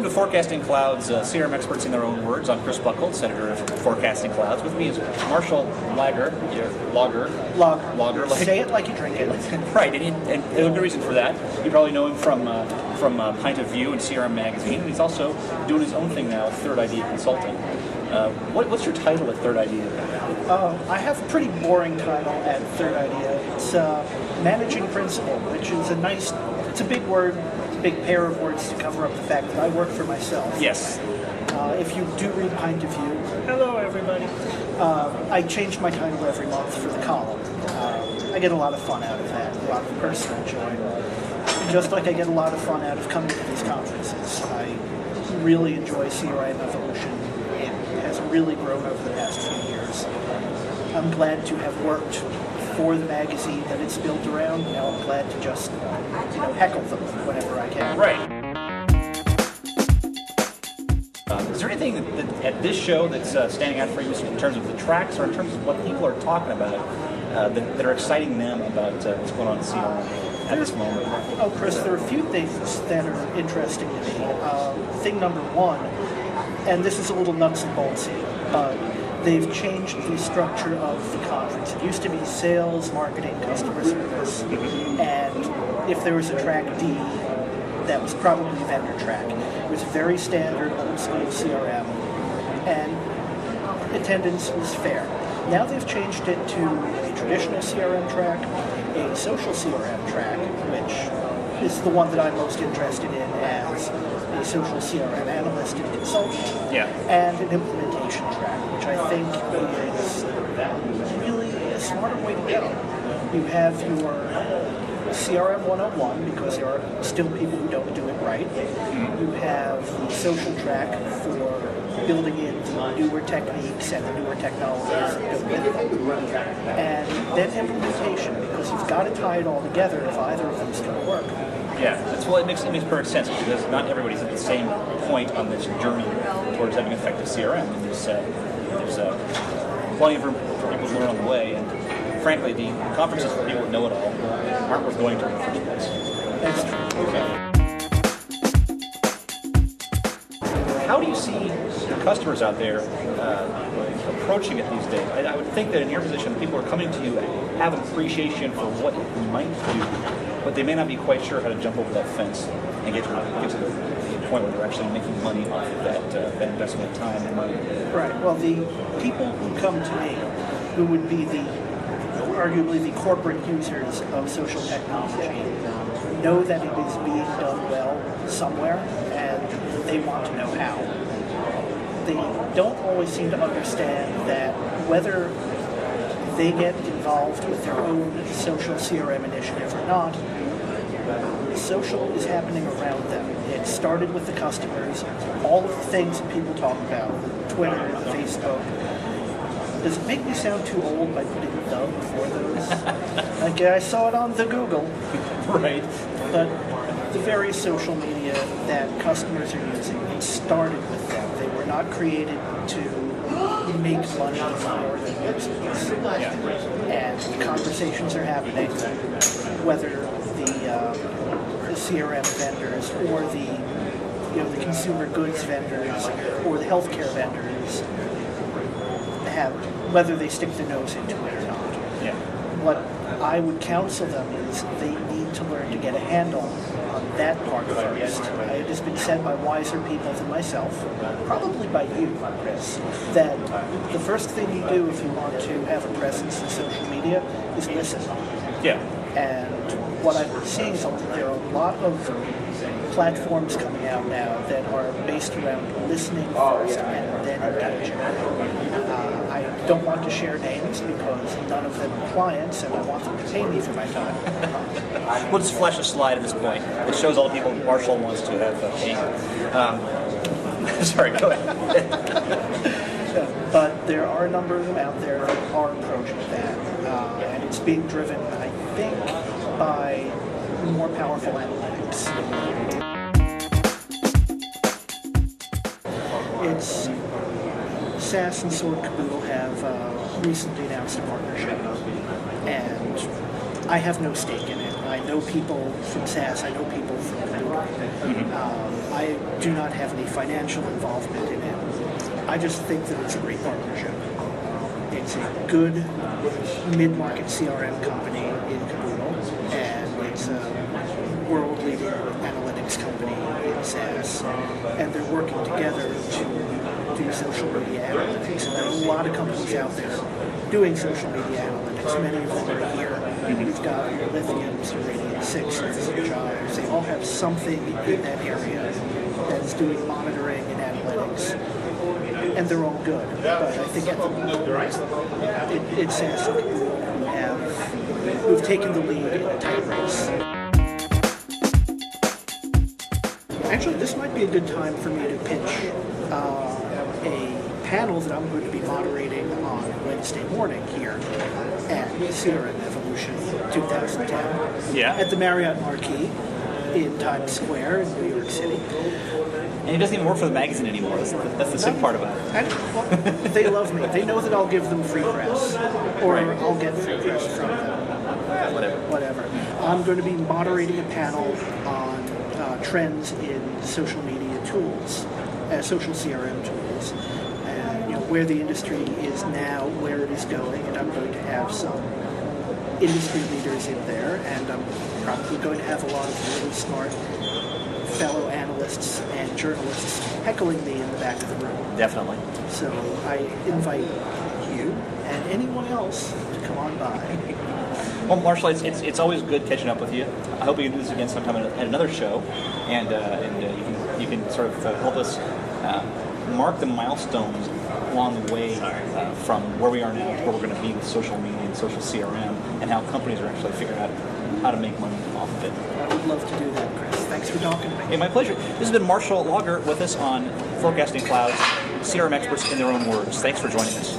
to Forecasting Cloud's CRM Experts in Their Own Words. I'm Chris Buckholz, editor of Forecasting Clouds. With me is Marshall Logger. Say it like you drink it. Right, and there's a good reason for that. You probably know him from Pint of View and CRM Magazine, and he's also doing his own thing now with Third Idea Consulting. What's your title at Third Idea? I have a pretty boring title at Third Idea. It's managing principal, which is it's a big word, it's a big pair of words to cover up the fact that I work for myself. Yes. If you do read Pint of View, hello everybody, I change my title every month for the column. I get a lot of fun out of that, a lot of personal joy. Just like I get a lot of fun out of coming to these conferences. I really enjoy CRM Evolution. It has really grown over the past few years. I'm glad to have worked for the magazine that it's built around. Now I'm glad to just, heckle them whenever I can. Right. Is there anything that at this show that's standing out for you in terms of the tracks or in terms of what people are talking about that are exciting them about what's going on in CRM at this moment? Oh, Chris, there are a few things that are interesting to me. Thing number one, and this is a little nuts and boltsy, but they've changed the structure of the conference. It used to be sales, marketing, customer service, and if there was a track D, that was probably vendor track. It was very standard, old school CRM, and attendance was fair. Now they've changed it to a traditional CRM track, a social CRM track, which is the one that I'm most interested in as a social CRM analyst and consultant, and an implementation track, which I think is really a smarter way to go. You have your CRM 101, because there are still people who don't do it right. You have the social track for building in the newer techniques and the newer technologies that go with them. And then implementation, because you've got to tie it all together if either of them is going to work. Yeah, it makes perfect sense because not everybody's at the same point on this journey towards having effective CRM. And there's plenty of room for people to learn on the way. And frankly, the conferences for people that know it all aren't worth going to in the first place. That's true. How do you see customers out there approaching it these days? I would think that in your position, people are coming to you have an appreciation for what you might do, but they may not be quite sure how to jump over that fence and get to the point where they're actually making money off of that investment of time and money. Right. Well, the people who come to me, who would be arguably the corporate users of social technology, know that it is being done well somewhere, and they want to know how. They don't always seem to understand that whether they get involved with their own social CRM initiative or not, social is happening around them. It started with the customers, all of the things that people talk about, Twitter, Facebook. Does it make me sound too old by putting the before those? Like I saw it on the Google. Right. But the various social media that customers are using, it started with them. They were not created to make money for their users. And the conversations are happening, whether the CRM vendors or the consumer goods vendors or the healthcare vendors whether they stick their nose into it or not. Yeah. What I would counsel them is they need to learn to get a handle on that part first. It has been said by wiser people than myself, probably by you, Chris, that the first thing you do if you want to have a presence in social media is listen. Yeah. And what I've been seeing is that there are a lot of platforms coming out now that are based around listening first and then engaging. I don't want to share names because none of them are clients and I want them to pay me for my time. We'll just flash a slide at this point. It shows all the people Marshall wants to have paid. Sorry, go ahead. But there are a number of them out there that are approaching that. And it's being driven, I think, by more powerful analytics. It's SAS and Sword Caboodle have recently announced a partnership, and I have no stake in it. I know people from SaaS, I know people from Google. I do not have any financial involvement in it. I just think that it's a great partnership. It's a good mid-market CRM company in Caboodle, and it's a world-leading analytics company in SaaS, and they're working together to do social media analytics. And there are a lot of companies out there doing social media analytics. Many of them are here. We've got Lithiums, Radiant 6, Jobs. They all have something in that area that's doing monitoring and analytics. And they're all good. But I think at the moment, it's SaaS who've taken the lead in a tight race. Actually, this might be a good time for me to pitch a panel that I'm going to be moderating on Wednesday morning here at CRM Evolution 2010 at the Marriott Marquis in Times Square in New York City. And he doesn't even work for the magazine anymore. That's the sick part about it. Well, they love me. They know that I'll give them free press, or I'll get free press from them. Whatever. I'm going to be moderating a panel on trends in social media tools, social CRM tools, and where the industry is now, where it is going, and I'm going to have some industry leaders in there, and I'm probably going to have a lot of really smart fellow analysts and journalists heckling me in the back of the room. Definitely. So I invite you and anyone else to come on by. Well, Marshall, it's always good catching up with you. I hope we can do this again sometime at another show, and you can sort of help us mark the milestones along the way from where we are now to where we're going to be with social media and social CRM, and how companies are actually figuring out how to make money off of it. I would love to do that, Chris. Thanks for talking to me. Hey, my pleasure. This has been Marshall Lager with us on Forecasting Clouds, CRM experts in their own words. Thanks for joining us.